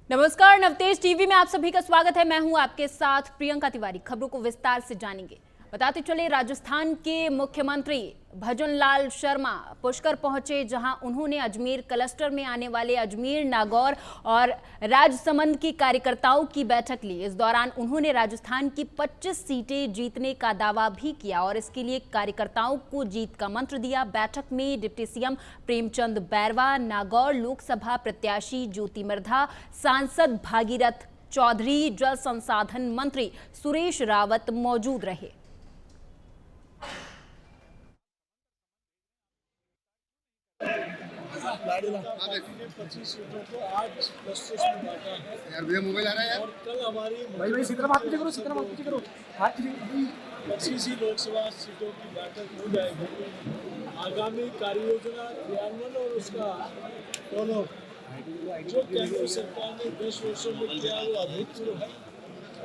नमस्कार, नवतेज टीवी में आप सभी का स्वागत है। मैं हूं आपके साथ प्रियंका तिवारी। खबरों को विस्तार से जानेंगे। बताते चले, राजस्थान के मुख्यमंत्री भजन लाल शर्मा पुष्कर पहुंचे, जहां उन्होंने अजमेर क्लस्टर में आने वाले अजमेर, नागौर और राजसमंद के कार्यकर्ताओं की बैठक ली। इस दौरान उन्होंने राजस्थान की 25 सीटें जीतने का दावा भी किया और इसके लिए कार्यकर्ताओं को जीत का मंत्र दिया। बैठक में डिप्टी सीएम प्रेमचंद बैरवा, नागौर लोकसभा प्रत्याशी ज्योति मिर्धा, सांसद भागीरथ चौधरी, जल संसाधन मंत्री सुरेश रावत मौजूद रहे। ने 25 सीटों को आज क्लस्टर्स में बांटा है। यार मुझे मोबाइल आ रहा है और कल हमारी भाई सीधा बात पीछे करो हाथ 25 ही लोकसभा सीटों की बैठक हो जाएगी। आगामी कार्य योजना क्रियान्वयन और उसका फॉलो जो केंद्र सरकार ने 10 वर्षों में किया वो अभूतपूर्व है।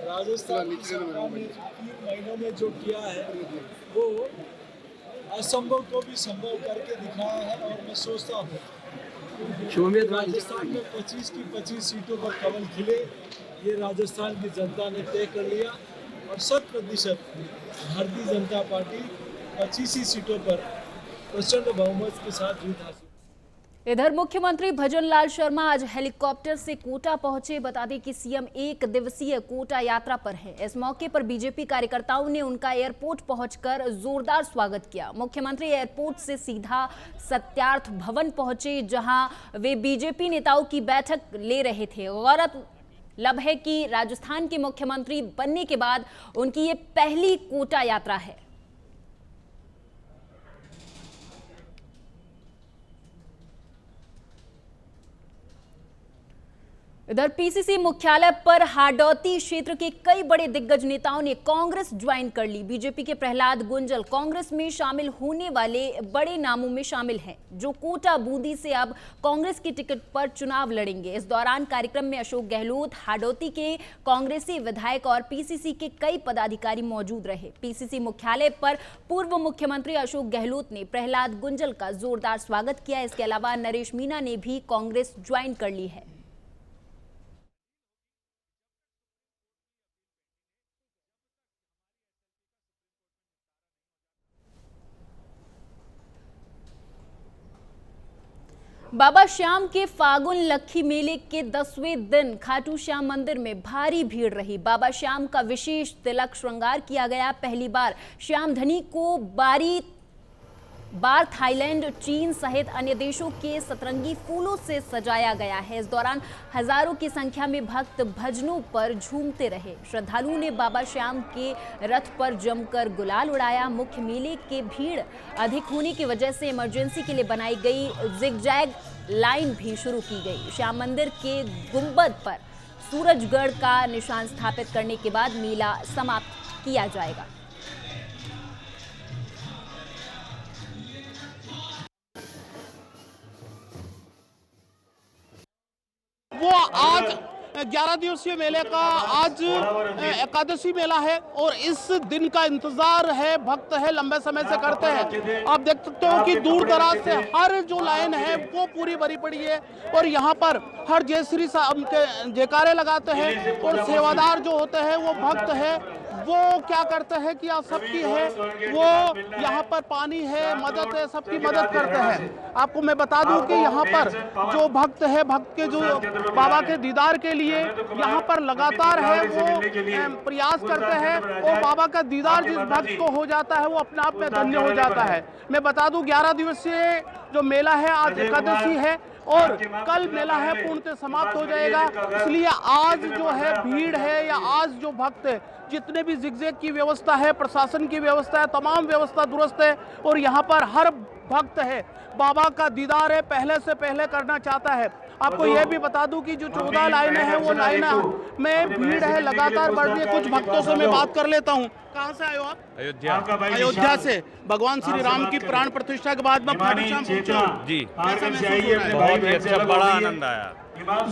राजस्थान सरकार ने 3 महीनों में जो किया है वो असंभव को भी संभव करके दिखाया है और मैं सोचता हूँ राजस्थान में 25 की 25 सीटों पर कमल खिले, ये राजस्थान की जनता ने तय कर लिया और 100% भारतीय जनता पार्टी 25 ही सीटों पर प्रचंड बहुमत के साथ जीत हासिल। इधर मुख्यमंत्री भजन लाल शर्मा आज हेलीकॉप्टर से कोटा पहुंचे। बता दें कि सीएम 1 दिवसीय कोटा यात्रा पर है। इस मौके पर बीजेपी कार्यकर्ताओं ने उनका एयरपोर्ट पहुंचकर जोरदार स्वागत किया। मुख्यमंत्री एयरपोर्ट से सीधा सत्यार्थ भवन पहुंचे, जहां वे बीजेपी नेताओं की बैठक ले रहे थे। गौरतलब है कि राजस्थान के मुख्यमंत्री बनने के बाद उनकी ये पहली कोटा यात्रा है। इधर पीसीसी मुख्यालय पर हाडौती क्षेत्र के कई बड़े दिग्गज नेताओं ने कांग्रेस ज्वाइन कर ली। बीजेपी के प्रहलाद गुंजल कांग्रेस में शामिल होने वाले बड़े नामों में शामिल हैं, जो कोटा बूंदी से अब कांग्रेस की टिकट पर चुनाव लड़ेंगे। इस दौरान कार्यक्रम में अशोक गहलोत, हाडौती के कांग्रेसी विधायक और पीसीसी के कई पदाधिकारी मौजूद रहे। पीसीसी मुख्यालय पर पूर्व मुख्यमंत्री अशोक गहलोत ने प्रहलाद गुंजल का जोरदार स्वागत किया। इसके अलावा नरेश मीणा ने भी कांग्रेस ज्वाइन कर ली है। बाबा श्याम के फागुन लक्खी मेले के 10वें दिन खाटू श्याम मंदिर में भारी भीड़ रही। बाबा श्याम का विशेष तिलक श्रृंगार किया गया। पहली बार श्याम धनी को बार थाईलैंड, चीन सहित अन्य देशों के सतरंगी फूलों से सजाया गया है। इस दौरान हजारों की संख्या में भक्त भजनों पर झूमते रहे। श्रद्धालुओं ने बाबा श्याम के रथ पर जमकर गुलाल उड़ाया। मुख्य मेले के भीड़ अधिक होने की वजह से इमरजेंसी के लिए बनाई गई जिगजैग लाइन भी शुरू की गई। श्याम मंदिर के गुंबद पर सूरजगढ़ का निशान स्थापित करने के बाद मेला समाप्त किया जाएगा। वो आज 11 दिवसीय मेले का आज एकादशी मेला है और इस दिन का इंतजार है, भक्त है लंबे समय से करते हैं। आप देख सकते हो कि दूर दराज से हर जो लाइन है वो पूरी भरी पड़ी है और यहाँ पर हर जय श्री के जयकारे लगाते हैं और सेवादार जो होते हैं वो भक्त है, वो क्या करते हैं कि आप सबकी है, वो यहाँ पर पानी है, मदद है, सबकी मदद करते हैं। आपको मैं बता दूं कि यहाँ पर जो भक्त है, भक्त के जो बाबा के दीदार के लिए यहाँ पर लगातार है वो प्रयास करते हैं और बाबा का दीदार जिस भक्त को हो जाता है वो अपने आप में धन्य हो जाता है। मैं बता दूं 11 दिवसीय जो मेला है आज एकादशी है और कल मेला है पूर्णतः समाप्त हो जाएगा। इसलिए आज जो है भीड़ है या आज जो भक्त है, जितने भी जिगजैग की व्यवस्था है, प्रशासन की व्यवस्था है, तमाम व्यवस्था दुरुस्त है और यहाँ पर हर भक्त है बाबा का दीदार है पहले से पहले करना चाहता है। आपको यह भी बता दूं कि जो 14 लाइनें हैं वो लाइनें में भीड़ है लगातार बढ़ रही है। कुछ भक्तों से मैं बात कर लेता हूँ। कहाँ से आए हो आप? अयोध्या से। भगवान श्री राम की प्राण प्रतिष्ठा के बाद में खाटू श्याम पहुंचे जी। कैसा महसूस हो रहा है? बहुत ही अच्छा, बड़ा आनंद आया।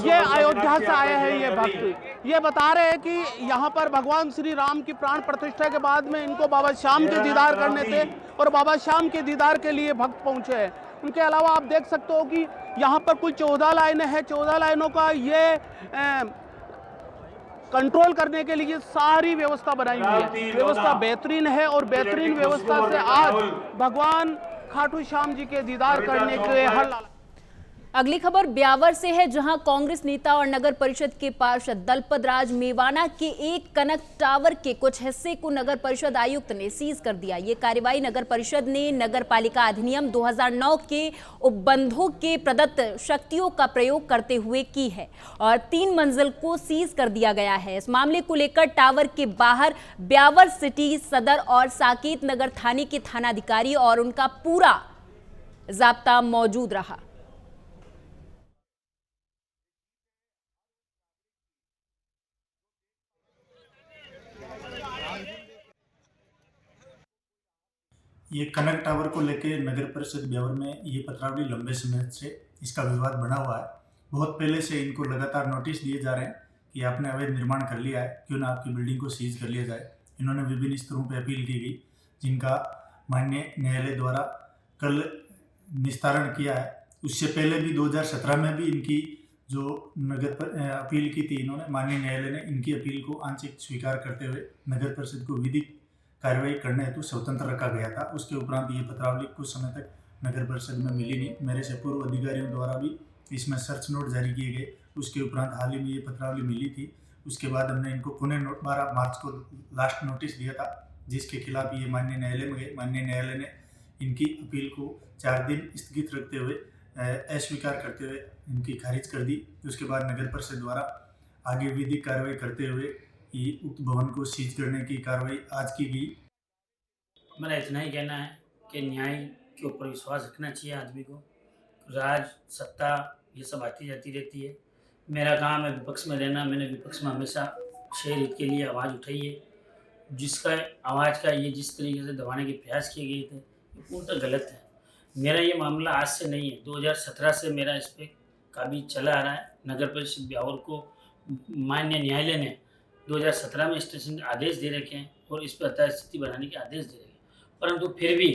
ये अयोध्या से आए हैं ये भक्त, ये बता रहे हैं कि यहाँ पर भगवान श्री राम की प्राण प्रतिष्ठा के बाद में इनको बाबा श्याम के दीदार करने थे और बाबा श्याम के दीदार के लिए भक्त पहुंचे हैं। उनके अलावा आप देख सकते हो कि यहाँ पर कुल 14 लाइनें हैं। 14 लाइनों का ये कंट्रोल करने के लिए सारी व्यवस्था बनाई हुई है। व्यवस्था बेहतरीन है और बेहतरीन व्यवस्था से आज भगवान खाटू श्याम जी के दीदार करने के लिए हर लाल। अगली खबर ब्यावर से है, जहां कांग्रेस नेता और नगर परिषद के पार्षद दलपत राज मेवाना के एक कनक टावर के कुछ हिस्से को नगर परिषद आयुक्त ने सीज कर दिया। ये कार्रवाई नगर परिषद ने नगर पालिका अधिनियम 2009 के उपबंधों के प्रदत्त शक्तियों का प्रयोग करते हुए की है और 3 मंजिल को सीज कर दिया गया है। इस मामले को लेकर टावर के बाहर ब्यावर सिटी, सदर और साकेत नगर थाने के थानाधिकारी और उनका पूरा जाब्ता मौजूद रहा। ये कनक टावर को लेके नगर परिषद ब्यावर में ये पत्रावली लंबे समय से इसका विवाद बना हुआ है। बहुत पहले से इनको लगातार नोटिस दिए जा रहे हैं कि आपने अवैध निर्माण कर लिया है, क्यों ना आपकी बिल्डिंग को सीज कर लिया जाए। इन्होंने विभिन्न स्तरों पर अपील की गई, जिनका माननीय न्यायालय द्वारा कल निस्तारण किया है। उससे पहले भी 2017 में भी इनकी जो नगर पर अपील की थी, इन्होंने माननीय न्यायालय ने इनकी अपील को आंशिक स्वीकार करते हुए नगर परिषद को विधिक कार्रवाई करने हेतु स्वतंत्र रखा गया था। उसके उपरांत ये पत्रावली कुछ समय तक नगर परिषद में मिली नहीं। मेरे से पूर्व अधिकारियों द्वारा भी इसमें सर्च नोट जारी किए गए। उसके उपरांत हाल ही में ये पत्रावली मिली थी। उसके बाद हमने इनको पुनः 12 मार्च को लास्ट नोटिस दिया था, जिसके खिलाफ ये माननीय न्यायालय में गए। माननीय न्यायालय ने इनकी अपील को 4 दिन स्थगित रखते हुए अस्वीकार करते हुए इनकी खारिज कर दी। उसके बाद नगर परिषद द्वारा आगे विधिक कार्रवाई करते हुए ये उक्त भवन को सीज करने की कार्रवाई आज की गई। मेरा इतना ही कहना है कि न्याय के ऊपर विश्वास रखना चाहिए आदमी को। राज सत्ता ये सब आती जाती रहती है। मेरा काम है विपक्ष में रहना। मैंने विपक्ष में हमेशा शहर हित के लिए आवाज़ उठाई है। जिसका आवाज़ का ये जिस तरीके से दबाने के प्रयास किए गए थे, ये पूर्णतः गलत है। मेरा ये मामला आज से नहीं है, 2017 से मेरा इस पर काबिज चला आ रहा है। नगर परिषद ब्यावर को माननीय न्यायालय ने 2017 में स्टेशन आदेश दे रखे हैं और इस पर यथास्थिति स्थिति बनाने के आदेश दे रखे हैं, परंतु फिर भी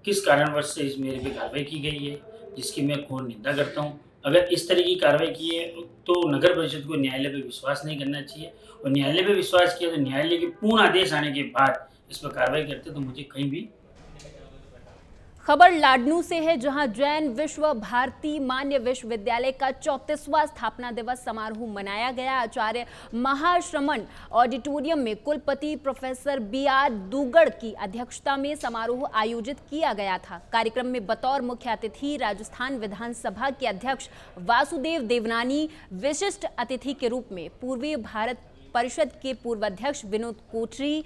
किस कारणवश से इस मेरे पे कार्रवाई की गई है, जिसकी मैं घोर निंदा करता हूं। अगर इस तरह की कार्रवाई की है तो नगर परिषद को न्यायालय पे विश्वास नहीं करना चाहिए, और न्यायालय पे विश्वास किया तो न्यायालय के पूर्ण आदेश आने के बाद इस पर कार्रवाई करते तो मुझे कहीं भी। खबर लाडनू से है, जहां जैन विश्व भारती मान्य विश्वविद्यालय का 34वां स्थापना दिवस समारोह मनाया गया। आचार्य महाश्रमण ऑडिटोरियम में कुलपति प्रोफेसर BR दुगड़ की अध्यक्षता में समारोह आयोजित किया गया था। कार्यक्रम में बतौर मुख्य अतिथि राजस्थान विधानसभा के अध्यक्ष वासुदेव देवनानी, विशिष्ट अतिथि के रूप में पूर्वी भारत परिषद के पूर्व अध्यक्ष विनोद कोठरी,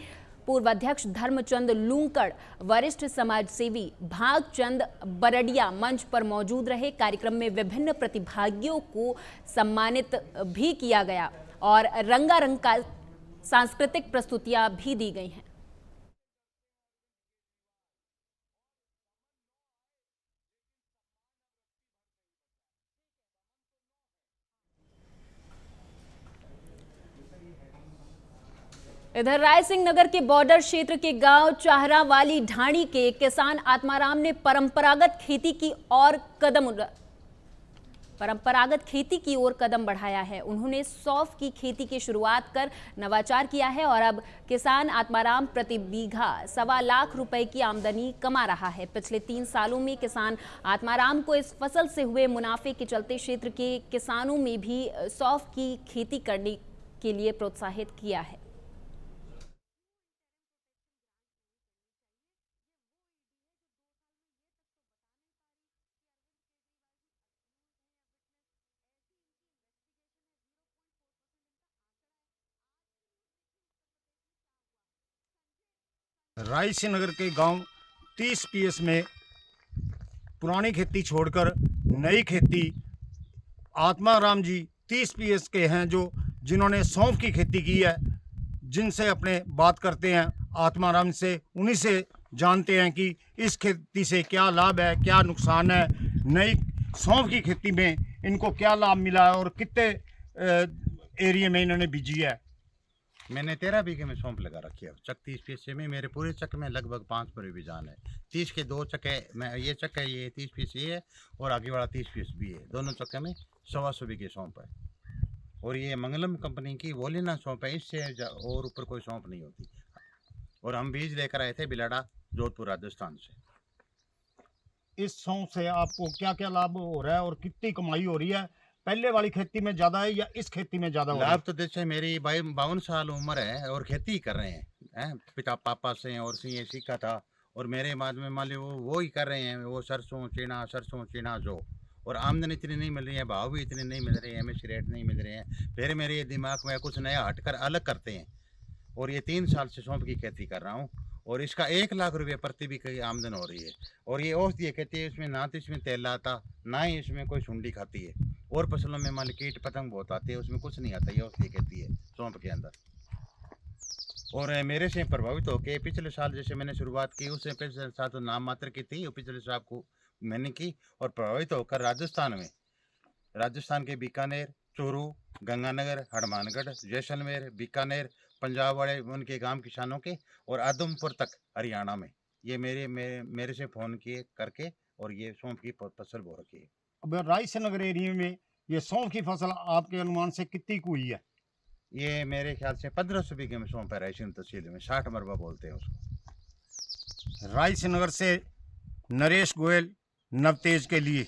पूर्व अध्यक्ष धर्मचंद लूंकड़, वरिष्ठ समाजसेवी भागचंद बरडिया मंच पर मौजूद रहे। कार्यक्रम में विभिन्न प्रतिभागियों को सम्मानित भी किया गया और रंगारंग का सांस्कृतिक प्रस्तुतियां भी दी गई हैं। इधर रायसिंह नगर के बॉर्डर क्षेत्र के गांव चाहरावाली ढाणी के किसान आत्माराम ने परंपरागत खेती की ओर कदम बढ़ाया है। उन्होंने सौंफ की खेती की शुरुआत कर नवाचार किया है और अब किसान आत्माराम प्रति बीघा 1.25 लाख रुपए की आमदनी कमा रहा है। पिछले 3 सालों में किसान आत्माराम को इस फसल से हुए मुनाफे के चलते क्षेत्र के किसानों में भी सौंफ की खेती करने के लिए प्रोत्साहित किया है। रायसिंह नगर के गांव 30 PS में पुरानी खेती छोड़कर नई खेती आत्माराम जी 30 PS के हैं, जिन्होंने सौंफ की खेती की है। जिनसे अपने बात करते हैं आत्माराम से, उन्हीं से जानते हैं कि इस खेती से क्या लाभ है, क्या नुकसान है। नई सौंफ की खेती में इनको क्या लाभ मिला है और कितने एरिया में इन्होंने बीजी है। मैंने 13 बीघे में सौंप लगा रखी है। चक 30 पीस में, मेरे पूरे चक में लगभग 5 पर भी जान है। 30 के 2 चक है, मैं ये चक है, ये 30 पीस ये है और आगे वाला 30 पीस भी है। दोनों चक्के में 125 बीघे सौंप है और ये मंगलम कंपनी की वोलिना सौंप है। इससे और ऊपर कोई सौंप नहीं होती। और हम बीज लेकर आए थे बिलाड़ा, जोधपुर, राजस्थान से। इस सौंफ से आपको क्या क्या लाभ हो रहा है और कितनी कमाई हो रही है? पहले वाली खेती में ज़्यादा है या इस खेती में ज़्यादा हो रहा है? लाभ तो जैसे मेरी 52 साल उम्र है और खेती कर रहे हैं, पिता पापा से और से ये सीखा था। और मेरे बाद में मान लो वो ही कर रहे हैं, वो सरसों चीना जो। और आमदनी इतनी नहीं मिल रही है, भाव भी इतने नहीं मिल रहे हैं, एमएसपी रेट नहीं मिल रहे हैं। फिर मेरे दिमाग में कुछ नया हटकर अलग करते हैं। और ये 3 साल से सौंफ की खेती कर रहा हूँ और इसका 1 लाख रुपये प्रति बीघे की आमदन हो रही है। और ये औषधीय खेती है, इसमें ना तो इसमें तेल आता, ना ही इसमें कोई सुंडी खाती है। और फसलों में मान ली कीट पतंग बहुत आते हैं, उसमें कुछ नहीं आता। ये औषधीय खेती है सौंफ के अंदर। और मेरे से प्रभावित होकर पिछले साल जैसे मैंने शुरुआत की, उससे पिछले साल तो नाम मात्र की थी, पिछले साल को मैंने की। और प्रभावित होकर राजस्थान के बीकानेर, चूरू, गंगानगर, हनुमानगढ़, जैसलमेर, बीकानेर, पंजाब वाले उनके गांव किसानों के और आदमपुर तक हरियाणा में ये मेरे से फ़ोन किए करके और ये सौंफ की फसल बो रखी है। अब रायसेनगर एरिया में ये सौंफ की फसल आपके अनुमान से कितनी की हुई है? ये मेरे ख्याल से 1500 बीघे में सौंप है रायसेन तहसील में। 60 मरबा बोलते हैं उसको। रायसेनगर से नरेश गोयल, नवतेज के लिए।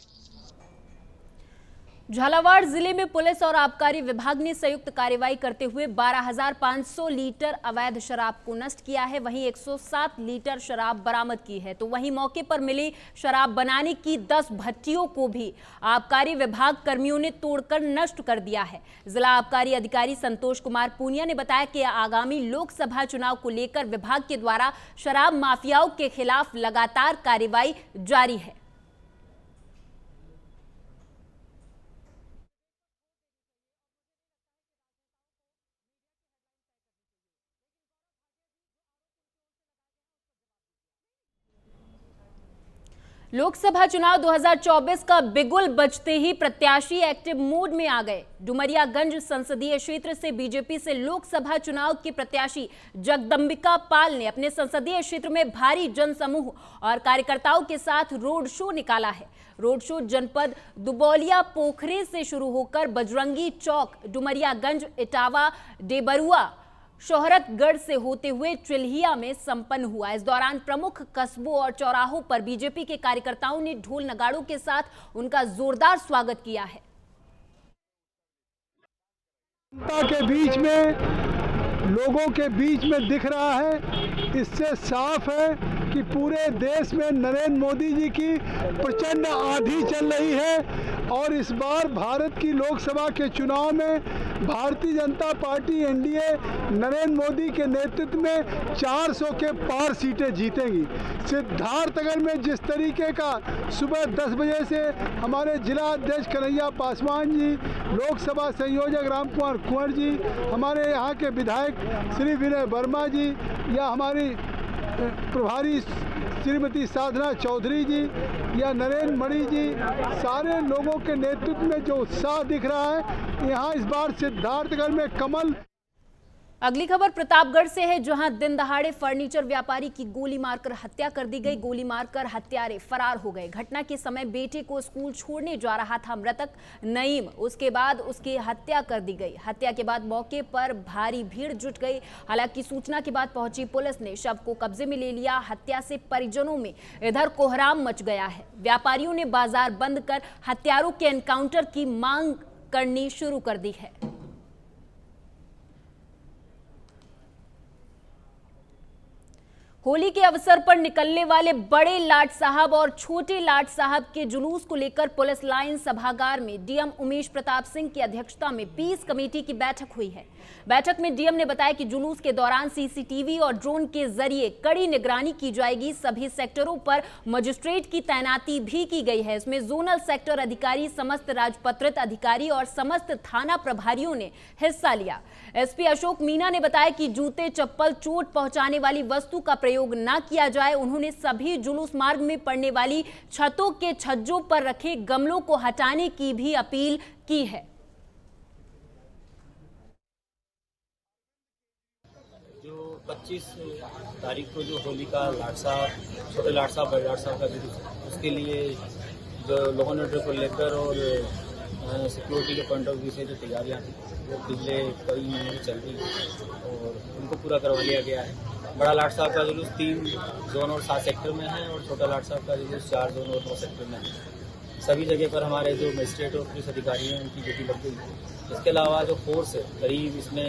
झालावाड़ जिले में पुलिस और आबकारी विभाग ने संयुक्त कार्रवाई करते हुए 12,500 लीटर अवैध शराब को नष्ट किया है। वहीं 107 लीटर शराब बरामद की है। तो वहीं मौके पर मिली शराब बनाने की 10 भट्टियों को भी आबकारी विभाग कर्मियों ने तोड़कर नष्ट कर दिया है। जिला आबकारी अधिकारी संतोष कुमार पूनिया ने बताया कि आगामी लोकसभा चुनाव को लेकर विभाग के द्वारा शराब माफियाओं के खिलाफ लगातार कार्रवाई जारी है। लोकसभा चुनाव 2024 का बिगुल बजते ही प्रत्याशी एक्टिव मोड में आ गए। डुमरियागंज संसदीय क्षेत्र से बीजेपी से लोकसभा चुनाव के प्रत्याशी जगदंबिका पाल ने अपने संसदीय क्षेत्र में भारी जनसमूह और कार्यकर्ताओं के साथ रोड शो निकाला है। रोड शो जनपद दुबौलिया पोखरे से शुरू होकर बजरंगी चौक, डुमरियागंज, इटावा, डेबरुआ, शोहरतगढ़ से होते हुए चिल्हिया में संपन्न हुआ। इस दौरान प्रमुख कस्बों और चौराहों पर बीजेपी के कार्यकर्ताओं ने ढोल नगाड़ों के साथ उनका जोरदार स्वागत किया है। जनता के बीच में, लोगों के बीच में दिख रहा है। इससे साफ है कि पूरे देश में नरेंद्र मोदी जी की प्रचंड आंधी चल रही है। और इस बार भारत की लोकसभा के चुनाव में भारतीय जनता पार्टी एनडीए नरेंद्र मोदी के नेतृत्व में 400 के पार सीटें जीतेंगी। सिद्धार्थनगर में जिस तरीके का सुबह 10 बजे से हमारे जिला अध्यक्ष कन्हैया पासवान जी, लोकसभा संयोजक राम कुमार कुंवर जी, हमारे यहाँ के विधायक श्री विनय वर्मा जी या हमारी प्रभारी श्रीमती साधना चौधरी जी या नरेंद्र मणि जी, सारे लोगों के नेतृत्व में जो उत्साह दिख रहा है, यहाँ इस बार सिद्धार्थनगर में कमल। अगली खबर प्रतापगढ़ से है, जहां दिन दहाड़े फर्नीचर व्यापारी की गोली मारकर हत्या कर दी गई। गोली मारकर हत्यारे फरार हो गए। घटना के समय बेटे को स्कूल छोड़ने जा रहा था मृतक नईम। उसके बाद उसकी हत्या कर दी गई। हत्या के बाद मौके पर भारी भीड़ जुट गई। हालांकि सूचना के बाद पहुंची पुलिस ने शव को कब्जे में ले लिया। हत्या से परिजनों में इधर कोहराम मच गया है। व्यापारियों ने बाजार बंद कर हत्यारों के एनकाउंटर की मांग करनी शुरू कर दी है। होली के अवसर पर निकलने वाले बड़े लाट साहब और छोटे लाट साहब के जुलूस को लेकर पुलिस लाइन सभागार में डीएम उमेश प्रताप सिंह की अध्यक्षता में पीस कमेटी की बैठक हुई है। बैठक में डीएम ने बताया कि जुलूस के दौरान सीसीटीवी और ड्रोन के जरिए कड़ी निगरानी की जाएगी। सभी सेक्टरों पर मजिस्ट्रेट की तैनाती भी की गई है। इसमें जोनल सेक्टर अधिकारी, समस्त राजपत्रित अधिकारी और समस्त थाना प्रभारियों ने हिस्सा लिया। एसपी अशोक मीना ने बताया कि जूते, चप्पल, चोट पहुंचाने वाली वस्तु का प्रयोग न किया जाए। उन्होंने सभी जुलूस मार्ग में पड़ने वाली छतों के छज्जों पर रखे गमलों को हटाने की भी अपील की है। 25 तारीख को जो होली का लाट साहब, छोटे लाट साहब, बड़े लाट साहब का जुलूस, उसके लिए जो लोगों ने को लेकर और सिक्योरिटी के पॉइंट ऑफ व्यू से जो तैयारियाँ थी वो पिछले कई महीने से चल रही है और उनको पूरा करवा लिया गया है। बड़ा लाट साहब का जुलूस 3 जोन और 7 सेक्टर में है और छोटा लाट साहब का जुलूस 4 जोन और 9 सेक्टर में है। सभी जगह पर हमारे जो मजिस्ट्रेट और पुलिस अधिकारी हैं उनकी ड्यूटी लग गई है। इसके अलावा जो फोर्स है करीब इसमें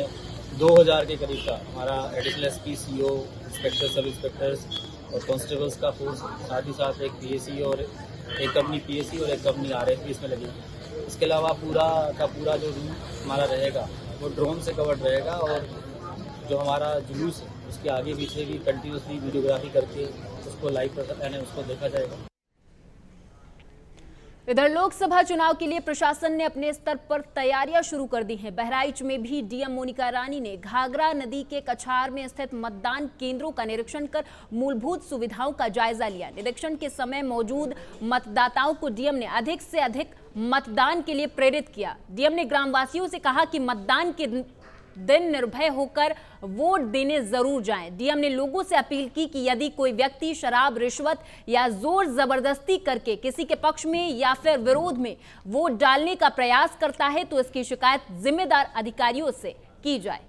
2000 के करीब का हमारा एडिशनल एसपी, सीओ, इंस्पेक्टर, सब इंस्पेक्टर्स और कांस्टेबल्स का फोर्स, साथ ही साथ एक पीएसी और एक कंपनी पीएसी और एक कंपनी आरएफबी इसमें लगेगी। इसके अलावा पूरा का पूरा जो रूट हमारा रहेगा वो ड्रोन से कवर्ड रहेगा और जो हमारा जुलूस है उसके आगे पीछे भी कंटिन्यूसली वीडियोग्राफी करके उसको लाइव यानी उसको देखा जाएगा। इधर लोकसभा चुनाव के लिए प्रशासन ने अपने स्तर पर तैयारियां शुरू कर दी हैं। बहराइच में भी डीएम मोनिका रानी ने घाघरा नदी के कछार में स्थित मतदान केंद्रों का निरीक्षण कर मूलभूत सुविधाओं का जायजा लिया। निरीक्षण के समय मौजूद मतदाताओं को डीएम ने अधिक से अधिक मतदान के लिए प्रेरित किया। डीएम ने ग्रामवासियों से कहा कि मतदान के दिन निर्भय होकर वोट देने जरूर जाएं। डीएम ने लोगों से अपील की कि यदि कोई व्यक्ति शराब, रिश्वत या जोर जबरदस्ती करके किसी के पक्ष में या फिर विरोध में वोट डालने का प्रयास करता है तो इसकी शिकायत जिम्मेदार अधिकारियों से की जाए।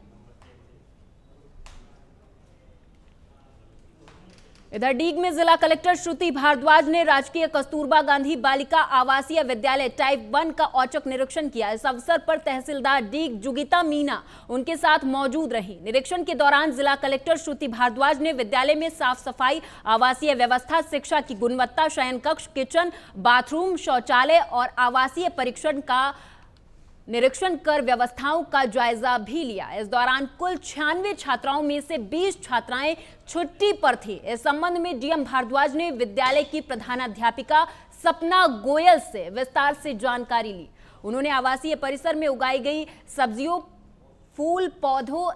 इधर डीग में जिला कलेक्टर श्रुति भारद्वाज ने राजकीय कस्तूरबा गांधी बालिका आवासीय विद्यालय टाइप 1 का औचक निरीक्षण किया। इस अवसर पर तहसीलदार डीग जुगिता मीना उनके साथ मौजूद रही। निरीक्षण के दौरान जिला कलेक्टर श्रुति भारद्वाज ने विद्यालय में साफ सफाई, आवासीय व्यवस्था, शिक्षा की गुणवत्ता, शयन कक्ष, किचन, बाथरूम, शौचालय और आवासीय परीक्षण का निरीक्षण कर व्यवस्थाओं का जायजा भी लिया। इस दौरान कुल 96 छात्राओं में से 20 छात्राएं छुट्टी पर थी। इस संबंध में डीएम भारद्वाज ने विद्यालय की प्रधानाध्यापिका सपना गोयल से विस्तार से जानकारी ली। उन्होंने आवासीय परिसर में उगाई गई सब्जियों, फूल, पौधों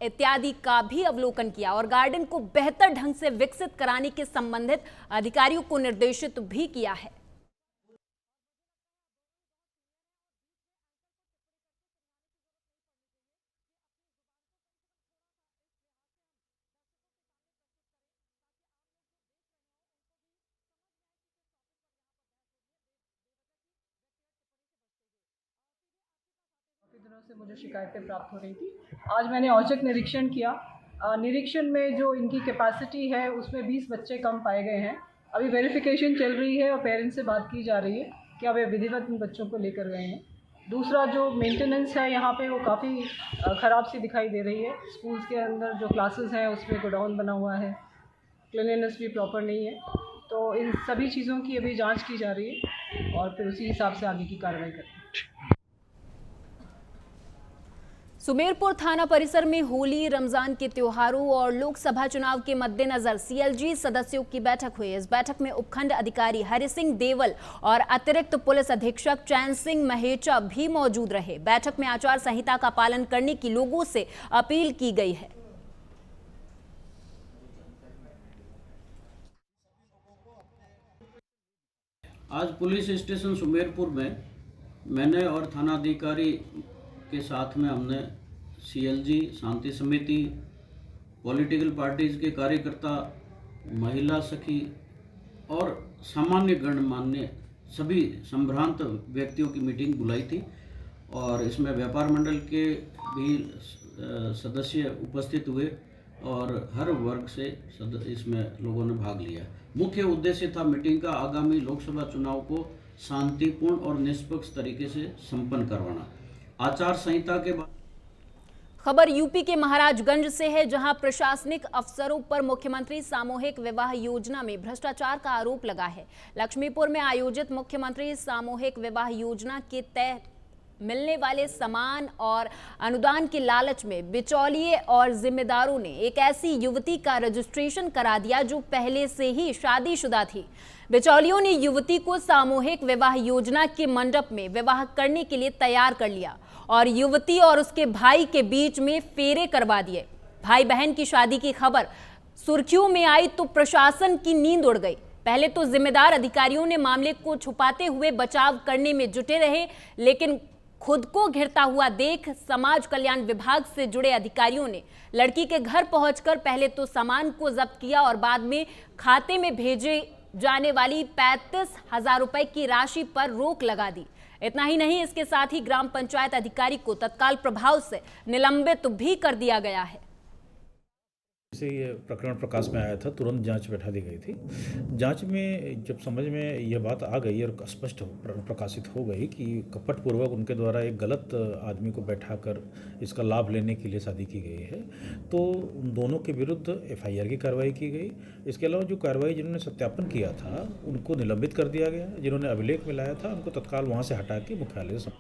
इत्यादि का भी अवलोकन किया और गार्डन को बेहतर ढंग से विकसित कराने के संबंधित अधिकारियों को निर्देशित भी किया है। दिनों से मुझे शिकायतें प्राप्त हो रही थी। आज मैंने औचक निरीक्षण किया। निरीक्षण में जो इनकी कैपेसिटी है उसमें 20 बच्चे कम पाए गए हैं। अभी वेरिफिकेशन चल रही है और पेरेंट्स से बात की जा रही है कि वे विधिवत इन बच्चों को लेकर गए हैं। दूसरा जो मेंटेनेंस है यहाँ पे वो काफ़ी ख़राब सी दिखाई दे रही है। स्कूल्स के अंदर जो क्लासेस हैं उसमें गोडाउन बना हुआ है, क्लीनलीनेस भी प्रॉपर नहीं है। तो इन सभी चीज़ों की अभी जाँच की जा रही है और फिर उसी हिसाब से आगे की कार्रवाई करेंगे। सुमेरपुर थाना परिसर में होली, रमजान के त्योहारों और लोकसभा चुनाव के मद्देनजर सीएलजी सदस्यों की बैठक हुई। इस बैठक में उपखंड अधिकारी हरि सिंह देवल और अतिरिक्त पुलिस अधीक्षक चैन सिंह महेचा भी मौजूद रहे। बैठक में आचार संहिता का पालन करने की लोगों से अपील की गई है। आज पुलिस स्टेशन सुमेरपुर में मैंने और थानाधिकारी के साथ में हमने सीएलजी, शांति समिति, पॉलिटिकल पार्टीज के कार्यकर्ता, महिला सखी और सामान्य गणमान्य सभी संभ्रांत व्यक्तियों की मीटिंग बुलाई थी और इसमें व्यापार मंडल के भी सदस्य उपस्थित हुए और हर वर्ग से इसमें लोगों ने भाग लिया। मुख्य उद्देश्य था मीटिंग का आगामी लोकसभा चुनाव को शांतिपूर्ण और निष्पक्ष तरीके से संपन्न करवाना। आचार संहिता के बाद खबर यूपी के महाराजगंज से है, जहां प्रशासनिक अफसरों पर मुख्यमंत्री सामूहिक विवाह योजना में भ्रष्टाचार का आरोप लगा है। लक्ष्मीपुर में आयोजित मुख्यमंत्री सामूहिक विवाह योजना के तहत मिलने वाले सामान और अनुदान के लालच में बिचौलिए और जिम्मेदारों ने एक ऐसी युवती का रजिस्ट्रेशन करा दिया जो पहले से ही शादीशुदा थी। बिचौलियों ने युवती को सामूहिक विवाह योजना के मंडप में विवाह करने के लिए तैयार कर लिया और युवती और उसके भाई के बीच में फेरे करवा दिए। भाई बहन की शादी की खबर सुर्खियों में आई तो प्रशासन की नींद उड़ गई। पहले तो जिम्मेदार अधिकारियों ने मामले को छुपाते हुए बचाव करने में जुटे रहे, लेकिन खुद को घिरता हुआ देख समाज कल्याण विभाग से जुड़े अधिकारियों ने लड़की के घर पहुंचकर पहले तो सामान को जब्त किया और बाद में खाते में भेजे जाने वाली 35,000 रुपए की राशि पर रोक लगा दी। इतना ही नहीं, इसके साथ ही ग्राम पंचायत अधिकारी को तत्काल प्रभाव से निलंबित भी कर दिया गया है। जैसे ये प्रकरण प्रकाश में आया था, तुरंत जांच बैठा दी गई थी। जांच में जब समझ में ये बात आ गई और स्पष्ट प्रकाशित हो गई कि कपटपूर्वक उनके द्वारा एक गलत आदमी को बैठाकर इसका लाभ लेने के लिए शादी की गई है, तो उन दोनों के विरुद्ध FIR की कार्रवाई की गई। इसके अलावा जो कार्रवाई जिन्होंने सत्यापन किया था उनको निलंबित कर दिया गया। जिन्होंने अभिलेख में लाया था उनको तत्काल वहाँ से हटा के मुख्यालय से।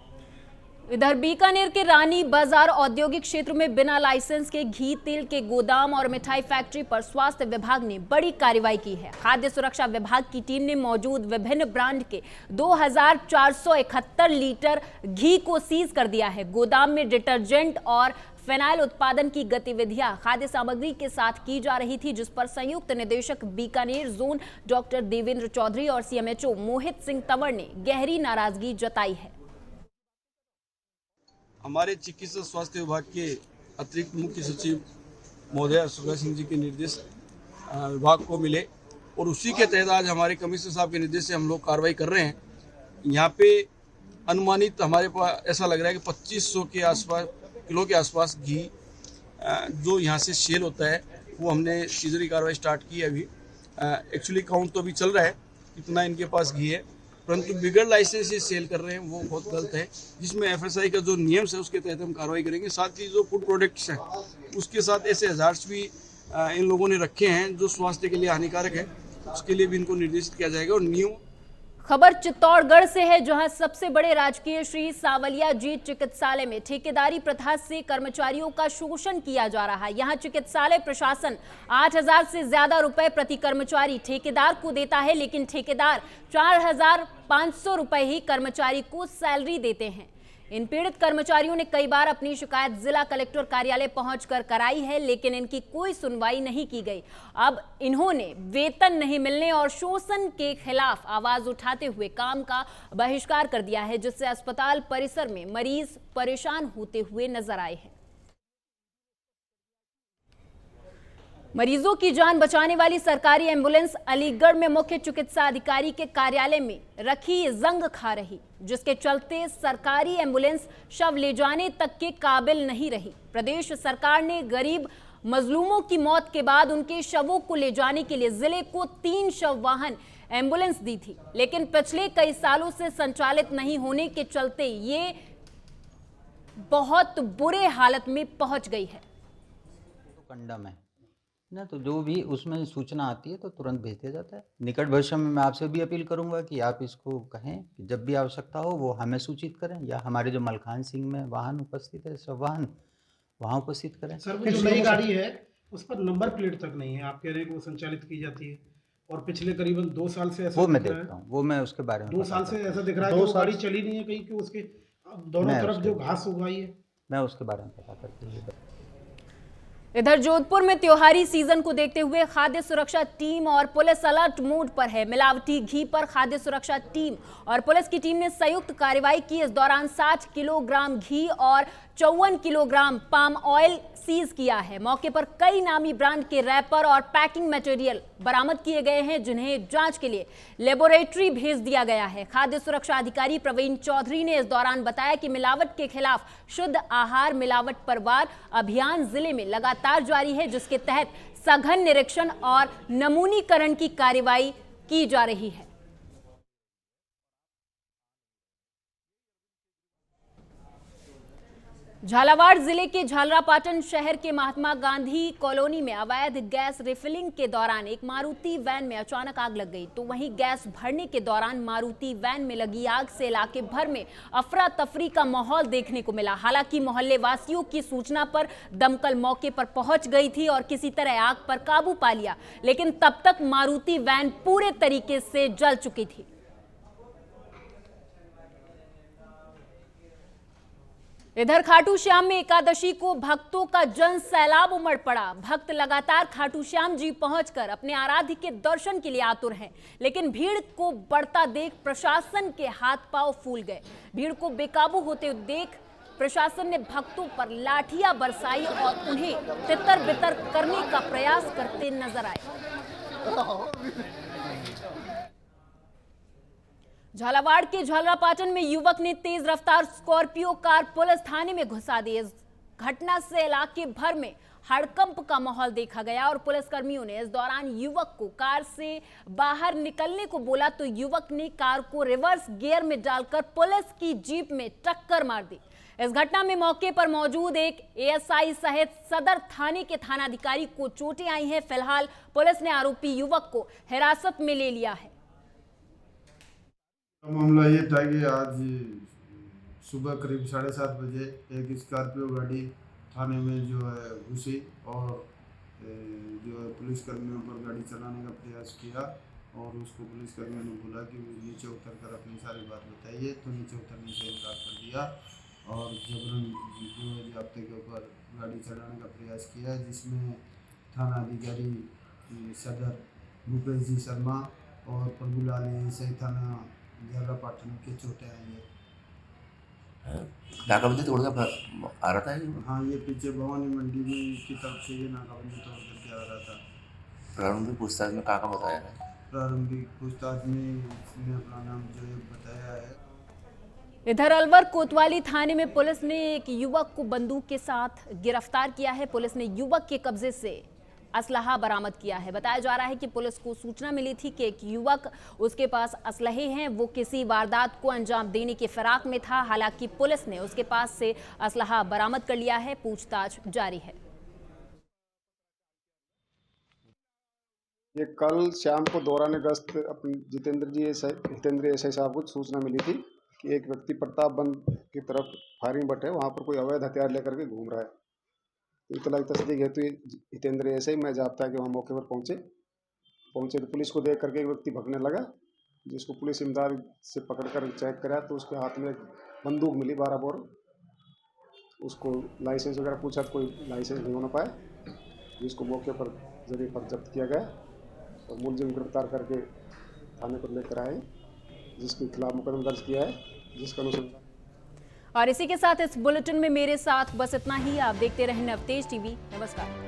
इधर बीकानेर के रानी बाजार औद्योगिक क्षेत्र में बिना लाइसेंस के घी, तेल के गोदाम और मिठाई फैक्ट्री पर स्वास्थ्य विभाग ने बड़ी कार्रवाई की है। खाद्य सुरक्षा विभाग की टीम ने मौजूद विभिन्न ब्रांड के 2471 लीटर घी को सीज कर दिया है। गोदाम में डिटर्जेंट और फिनाइल उत्पादन की गतिविधियां खाद्य सामग्री के साथ की जा रही थी, जिस पर संयुक्त निदेशक बीकानेर जोन डॉक्टर देवेंद्र चौधरी और CMHO मोहित सिंह तंवर ने गहरी नाराजगी जताई है। हमारे चिकित्सा स्वास्थ्य विभाग के अतिरिक्त मुख्य सचिव महोदय सुगा सिंह जी के निर्देश विभाग को मिले और उसी के तहत आज हमारे कमिश्नर साहब के निर्देश से हम लोग कार्रवाई कर रहे हैं। यहाँ पे अनुमानित हमारे पास ऐसा लग रहा है कि 2500 के आसपास किलो के आसपास घी जो यहाँ से सेल होता है वो हमने सीजर की कार्रवाई स्टार्ट की है। अभी एक्चुअली काउंट तो अभी चल रहा है कितना इनके पास घी है, परंतु बिगड़ लाइसेंस से सेल कर रहे हैं वो बहुत गलत है, जिसमें FSI का जो नियम है उसके तहत हम कार्रवाई करेंगे। साथ ही जो फूड प्रोडक्ट्स हैं उसके साथ ऐसे हजार्स भी इन लोगों ने रखे हैं जो स्वास्थ्य के लिए हानिकारक है, उसके लिए भी इनको निर्देशित किया जाएगा। और नियम खबर चित्तौड़गढ़ से है, जहां सबसे बड़े राजकीय श्री सावलिया जी चिकित्सालय में ठेकेदारी प्रथा से कर्मचारियों का शोषण किया जा रहा है। यहां चिकित्सालय प्रशासन 8,000 से ज्यादा रुपए प्रति कर्मचारी ठेकेदार को देता है, लेकिन ठेकेदार 4,500 रुपए ही कर्मचारी को सैलरी देते हैं। इन पीड़ित कर्मचारियों ने कई बार अपनी शिकायत जिला कलेक्टर कार्यालय पहुंचकर कराई है, लेकिन इनकी कोई सुनवाई नहीं की गई। अब इन्होंने वेतन नहीं मिलने और शोषण के खिलाफ आवाज उठाते हुए काम का बहिष्कार कर दिया है, जिससे अस्पताल परिसर में मरीज परेशान होते हुए नजर आए हैं। मरीजों की जान बचाने वाली सरकारी एम्बुलेंस अलीगढ़ में मुख्य चिकित्सा अधिकारी के कार्यालय में रखी जंग खा रही, जिसके चलते सरकारी एम्बुलेंस शव ले जाने तक के काबिल नहीं रही। प्रदेश सरकार ने गरीब मजलूमों की मौत के बाद उनके शवों को ले जाने के लिए जिले को 3 शव वाहन एम्बुलेंस दी थी, लेकिन पिछले कई सालों से संचालित नहीं होने के चलते ये बहुत बुरे हालत में पहुंच गई है। कंडम है ना, तो जो भी उसमें सूचना आती है तो तुरंत भेज दिया जाता है। निकट भविष्य में मैं आपसे भी अपील करूंगा कि आप इसको कहें कि जब भी आवश्यकता हो वो हमें सूचित करें, या हमारे जो मलखान सिंह में वाहन उपस्थित है, सब वाहन वहाँ उपस्थित करें। सर, वो जो नई गाड़ी है उस पर नंबर प्लेट तक नहीं है, आप कह रहे हैं कि वो संचालित की जाती है और पिछले करीबन 2 साल से ऐसा वो मैं देखता हूँ, वो मैं उसके बारे में 2 साल से ऐसा दिख रहा है कि वो गाड़ी चली नहीं है कहीं, कि उसके दोनों तरफ जो घास उगाई है। मैं उसके बारे में पता करके ये इधर जोधपुर में त्योहारी सीजन को देखते हुए खाद्य सुरक्षा टीम और पुलिस अलर्ट मोड पर है। मिलावटी घी पर खाद्य सुरक्षा टीम और पुलिस की टीम ने संयुक्त कार्रवाई की। इस दौरान 60 किलोग्राम घी और 54 किलोग्राम पाम ऑयल सीज किया है। मौके पर कई नामी ब्रांड के रैपर और पैकिंग मटेरियल बरामद किए गए हैं, जिन्हें जांच के लिए लेबोरेटरी भेज दिया गया है। खाद्य सुरक्षा अधिकारी प्रवीण चौधरी ने इस दौरान बताया कि मिलावट के खिलाफ शुद्ध आहार मिलावट पर वार अभियान जिले में लगातार जारी है, जिसके तहत सघन निरीक्षण और नमूनीकरण की कार्रवाई की जा रही है। झालावाड़ जिले के झालरापाटन शहर के महात्मा गांधी कॉलोनी में अवैध गैस रिफिलिंग के दौरान एक मारुति वैन में अचानक आग लग गई। तो वहीं गैस भरने के दौरान मारुति वैन में लगी आग से इलाके भर में अफरा तफरी का माहौल देखने को मिला। हालांकि मोहल्ले वासियों की सूचना पर दमकल मौके पर पहुंच गई थी और किसी तरह आग पर काबू पा लिया, लेकिन तब तक मारुति वैन पूरे तरीके से जल चुकी थी। इधर खाटू श्याम में एकादशी को भक्तों का जन सैलाब उमड़ पड़ा। भक्त लगातार खाटू श्याम जी पहुंचकर अपने आराध्य के दर्शन के लिए आतुर हैं, लेकिन भीड़ को बढ़ता देख प्रशासन के हाथ पांव फूल गए। भीड़ को बेकाबू होते देख प्रशासन ने भक्तों पर लाठियां बरसाई और उन्हें तितर बितर करने का प्रयास करते नजर आए। झालावाड़ के झालरापाटन में युवक ने तेज रफ्तार स्कॉर्पियो कार पुलिस थाने में घुसा दी। इस घटना से इलाके भर में हड़कंप का माहौल देखा गया और पुलिसकर्मियों ने इस दौरान युवक को कार से बाहर निकलने को बोला तो युवक ने कार को रिवर्स गियर में डालकर पुलिस की जीप में टक्कर मार दी। इस घटना में मौके पर मौजूद एक एएसआई सहित सदर थाने के थानाधिकारी को चोटें आई हैं। फिलहाल पुलिस ने आरोपी युवक को हिरासत में ले लिया है। मामला ये था कि आज सुबह करीब 7:30 बजे एक स्कॉर्पियो गाड़ी थाने में जो है घुसी और जो है पुलिसकर्मियों पर गाड़ी चलाने का प्रयास किया और उसको पुलिसकर्मियों ने बोला कि नीचे उतर कर अपनी सारी बात बताइए, तो नीचे उतरने से इनकार कर दिया और जबरन जो है जाब्ते के ऊपर गाड़ी चलाने का प्रयास किया, जिसमें थाना अधिकारी सदर भूपेश जी शर्मा और प्रभुलाल एएसआई थाना झालरापाटन के चोटें आई है। नाकाबंदी तोड़ कर आ रहा था। हाँ, ये पीछे भवानी मंडी में की तरफ से ये नाकाबंदी तोड़ करके आ रहा था। प्रारंभिक पूछताछ में कहाँ बताया है? प्रारंभिक पूछताछ में इसने अपना नाम जो है बताया है। इधर अलवर कोतवाली थाने में पुलिस ने एक युवक को बंदूक के साथ गिरफ्तार किया है। पुलिस ने युवक के कब्जे से असलहा बरामद किया है। बताया जा रहा है कि पुलिस को सूचना मिली थी कि एक युवक उसके पास असलहे हैं, वो किसी वारदात को अंजाम देने के फिराक में था। हालांकि पुलिस ने उसके पास से असलहा बरामद कर लिया है, पूछताछ जारी है। ये कल शाम को दौरान गश्त अपने हितेंद्र एसआई साहब को सूचना मिली थी कि एक व्यक्ति प्रतापबंद की तरफ फायरिंग बट है, वहाँ पर कोई अवैध हथियार लेकर के घूम रहा है। इतलाई तस्दीक हेतु हितेंद्र एसआई मैं जाबता है कि वहाँ मौके पर पहुँचे तो पुलिस को देख करके एक व्यक्ति भगने लगा, जिसको पुलिस इमदाद से पकड़कर चेक कराया तो उसके हाथ में बंदूक मिली 12 बोर। उसको लाइसेंस वगैरह पूछा तो कोई लाइसेंस नहीं होना पाया, जिसको मौके पर जगह पर जब्त किया गया और मुलजिम गिरफ्तार करके थाने पर लेकर आए, जिसके खिलाफ मुकदमा दर्ज किया है, जिसका अनुसंधान। और इसी के साथ इस बुलेटिन में मेरे साथ बस इतना ही। आप देखते रहें नवतेज टीवी। नमस्कार।